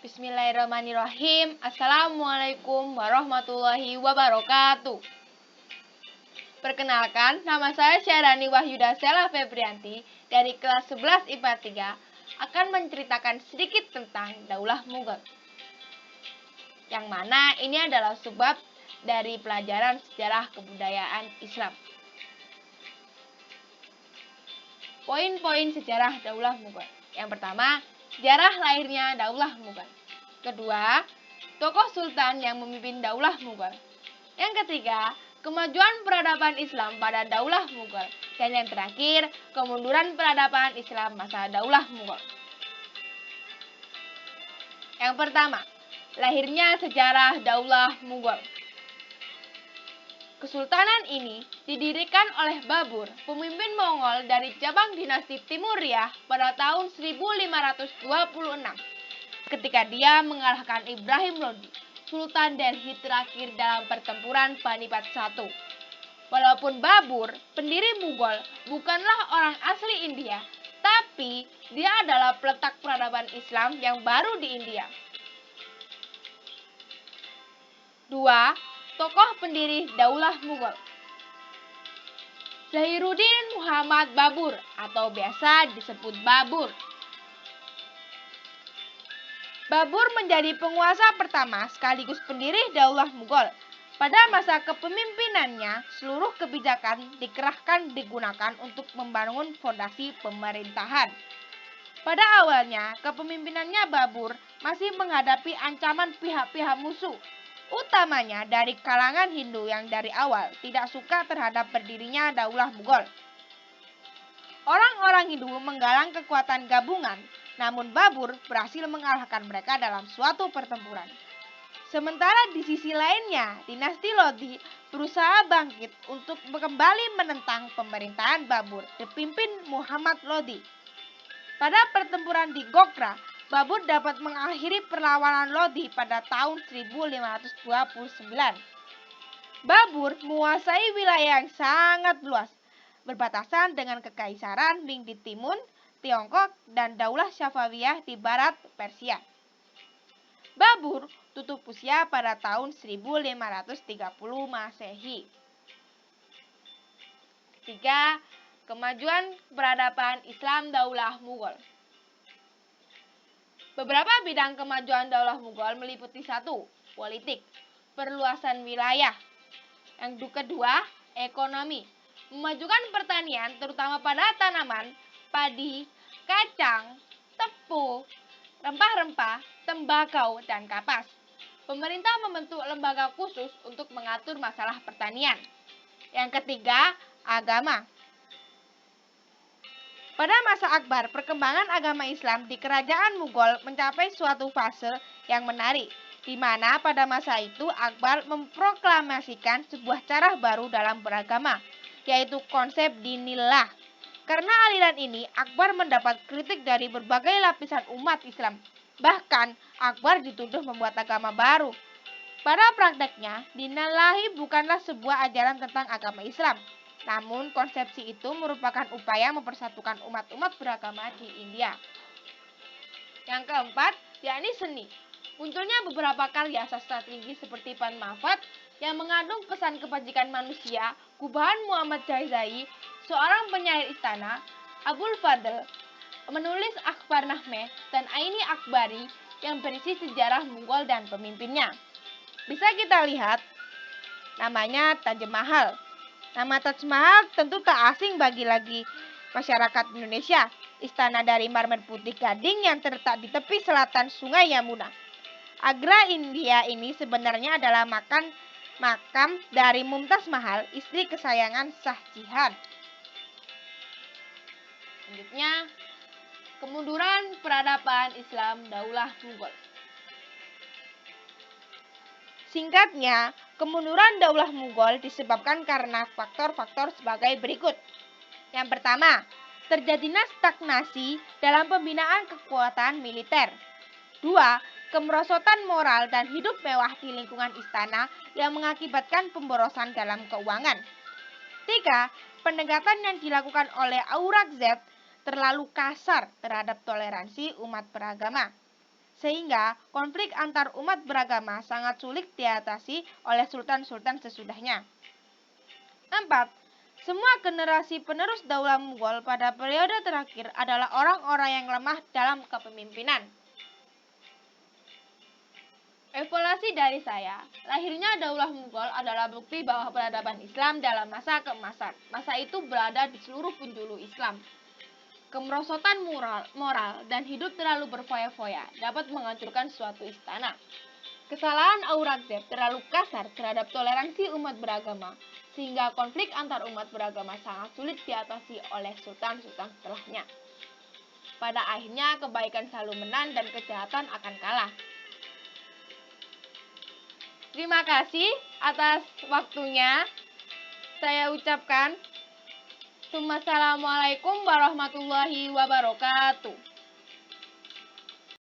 Bismillahirrahmanirrahim. Assalamualaikum warahmatullahi wabarakatuh. Perkenalkan, nama saya Syahrani Wahyuda Sela Febrianti dari kelas 11 IPA 3 akan menceritakan sedikit tentang Daulah Mughal. Yang mana ini adalah sebab dari pelajaran sejarah kebudayaan Islam. Poin-poin sejarah Daulah Mughal. Yang pertama, sejarah lahirnya Daulah Mughal. Kedua, tokoh sultan yang memimpin Daulah Mughal. Yang ketiga, kemajuan peradaban Islam pada Daulah Mughal. Dan yang terakhir, kemunduran peradaban Islam masa Daulah Mughal. Yang pertama, lahirnya sejarah Daulah Mughal. Kesultanan ini didirikan oleh Babur, pemimpin Mongol dari cabang dinasti Timuriyah pada tahun 1526. Ketika dia mengalahkan Ibrahim Lodi, Sultan Delhi terakhir dalam pertempuran Panipat I. Walaupun Babur, pendiri Mughal, bukanlah orang asli India, tapi dia adalah peletak peradaban Islam yang baru di India. 2. Tokoh pendiri Daulah Mughal. Zahiruddin Muhammad Babur atau biasa disebut Babur. Babur menjadi penguasa pertama sekaligus pendiri Daulah Mughal. Pada masa kepemimpinannya, seluruh kebijakan digunakan untuk membangun fondasi pemerintahan. Pada awalnya, kepemimpinannya Babur masih menghadapi ancaman pihak-pihak musuh, utamanya dari kalangan Hindu yang dari awal tidak suka terhadap berdirinya Daulah Mughal. Orang-orang Hindu menggalang kekuatan gabungan, namun Babur berhasil mengalahkan mereka dalam suatu pertempuran. Sementara di sisi lainnya, dinasti Lodi berusaha bangkit untuk kembali menentang pemerintahan Babur dipimpin Muhammad Lodi. Pada pertempuran di Gokra, Babur dapat mengakhiri perlawanan Lodi pada tahun 1529. Babur menguasai wilayah yang sangat luas, berbatasan dengan Kekaisaran Ming di timur, Tiongkok, dan Daulah Safawiyah di barat Persia. Babur tutup usia pada tahun 1530 Masehi. 3. Kemajuan peradaban Islam Daulah Mughal. Beberapa bidang kemajuan Daulah Mughal meliputi 1. Politik, perluasan wilayah. Yang kedua, ekonomi, memajukan pertanian terutama pada tanaman, padi, kacang, tepung, rempah-rempah, tembakau, dan kapas. Pemerintah membentuk lembaga khusus untuk mengatur masalah pertanian. Yang ketiga, agama. Pada masa Akbar, perkembangan agama Islam di kerajaan Mughal mencapai suatu fase yang menarik, di mana pada masa itu Akbar memproklamasikan sebuah cara baru dalam beragama, yaitu konsep dinillah. Karena aliran ini, Akbar mendapat kritik dari berbagai lapisan umat Islam. Bahkan, Akbar dituduh membuat agama baru. Pada prakteknya, dinillahi bukanlah sebuah ajaran tentang agama Islam. Namun, konsepsi itu merupakan upaya mempersatukan umat-umat beragama di India. Yang keempat, yakni seni. Munculnya beberapa karya sastra tinggi seperti Pan Mafat yang mengandung pesan kebajikan manusia, gubahan Muhammad Jaizai, seorang penyair istana, Abul Fadl, menulis Akhbarnameh, dan Aini Akbari yang berisi sejarah Mughal dan pemimpinnya. Bisa kita lihat, namanya Taj Mahal. Nama Taj Mahal tentu tak asing bagi masyarakat Indonesia. Istana dari marmer putih gading yang terletak di tepi selatan Sungai Yamuna. Agra India ini sebenarnya adalah makam dari Mumtaz Mahal, istri kesayangan Shah Jahan. Selanjutnya, kemunduran peradaban Islam Daulah Mughal. Singkatnya, kemunduran Daulah Mughal disebabkan karena faktor-faktor sebagai berikut. Yang pertama, terjadinya stagnasi dalam pembinaan kekuatan militer. 2. Kemerosotan moral dan hidup mewah di lingkungan istana yang mengakibatkan pemborosan dalam keuangan. 3. Pendekatan yang dilakukan oleh Aurangzeb terlalu kasar terhadap toleransi umat beragama. sehingga konflik antar umat beragama sangat sulit diatasi oleh sultan-sultan sesudahnya. 4. Semua generasi penerus Daulah Mughal pada periode terakhir adalah orang-orang yang lemah dalam kepemimpinan. Evaluasi dari saya, lahirnya Daulah Mughal adalah bukti bahwa peradaban Islam dalam masa keemasan. Masa itu berada di seluruh penjuru Islam. Kemerosotan moral dan hidup terlalu berfoya-foya dapat menghancurkan suatu istana. Kesalahan Aurangzeb terlalu kasar terhadap toleransi umat beragama, sehingga konflik antar umat beragama sangat sulit diatasi oleh sultan-sultan setelahnya. Pada akhirnya kebaikan selalu menang dan kejahatan akan kalah. Terima kasih atas waktunya. Saya ucapkan Assalamualaikum warahmatullahi wabarakatuh.